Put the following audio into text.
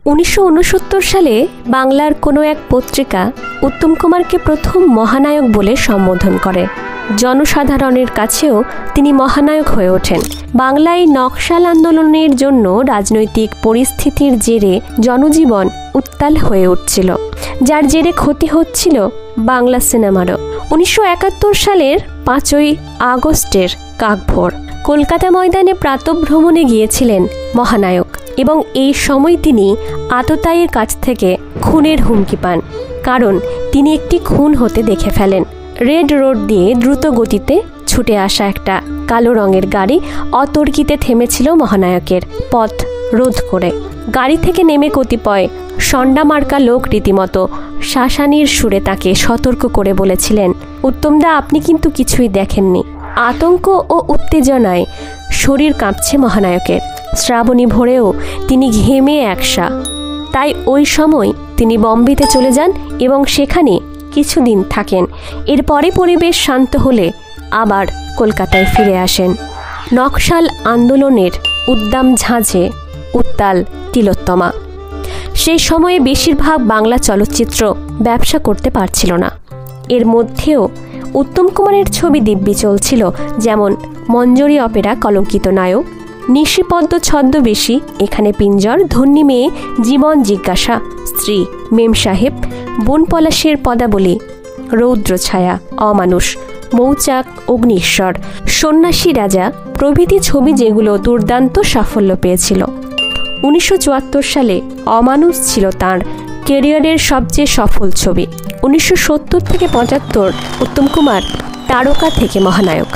1969 সালে বাংলার কোনো এক পত্রিকা উত্তম কুমারকে প্রথম মহানায়ক বলে সম্বোধন করে। জনসাধারণের কাছেও তিনি মহানায়ক হয়ে ওঠেন। বাংলায় নকশাল আন্দোলনের জন্য রাজনৈতিক পরিস্থিতির জেরে জনজীবন উত্তাল হয়ে উঠছিল, যার জেরে ক্ষতি হচ্ছিল বাংলা সিনেমারও। 1971 সালের 5ই আগস্টের কাকভোর কলকাতা ময়দানে প্রাতঃভ্রমণে গিয়েছিলেন মহানায়ক, এবং এই সময় তিনি আততায়ীর কাছ থেকে খুনের হুমকি পান, কারণ তিনি একটি খুন হতে দেখে ফেলেন। রেড রোড দিয়ে দ্রুত গতিতে ছুটে আসা একটা কালো রঙের গাড়ি অতর্কিতে থেমেছিল মহানায়কের পথ রোধ করে। গাড়ি থেকে নেমে কতিপয় সন্ডা মার্কা লোক রীতিমতো শাসানির সুরে তাকে সতর্ক করে বলেছিলেন, উত্তমদা, আপনি কিন্তু কিছুই দেখেননি। আতঙ্ক ও উত্তেজনায় শরীর কাঁপছে মহানায়কের। শ্রাবণী ভোরেও তিনি ঘেমে একসা। তাই ওই সময় তিনি বম্বেতে চলে যান এবং সেখানে কিছুদিন থাকেন। এরপরে পরিবেশ শান্ত হলে আবার কলকাতায় ফিরে আসেন। নকশাল আন্দোলনের উদ্দাম ঝাঁঝে উত্তাল তিলোত্তমা। সেই সময়ে বেশিরভাগ বাংলা চলচ্চিত্র ব্যবসা করতে পারছিল না। এর মধ্যেও উত্তম কুমারের ছবি দিব্যি চলছিল, যেমন মঞ্জরি অপেরা কলঙ্কিত নায়ক, নিশিপদ্ম ছদ্মবেশী, এখানে পিঞ্জর, ধন্যী মেয়ে, জীবন জিজ্ঞাসা, স্ত্রী, মেম সাহেব, বনপলাশের পদাবলী, রৌদ্র ছায়া, অমানুষ, মৌচাক, অগ্নিশ্বর, সন্ন্যাসী রাজা প্রভৃতি ছবি, যেগুলো দুর্দান্ত সাফল্য পেয়েছিল। 1974 সালে অমানুষ ছিল তাঁর ক্যারিয়ারের সবচেয়ে সফল ছবি। 1970 থেকে 75 উত্তম কুমার তারকা থেকে মহানায়ক।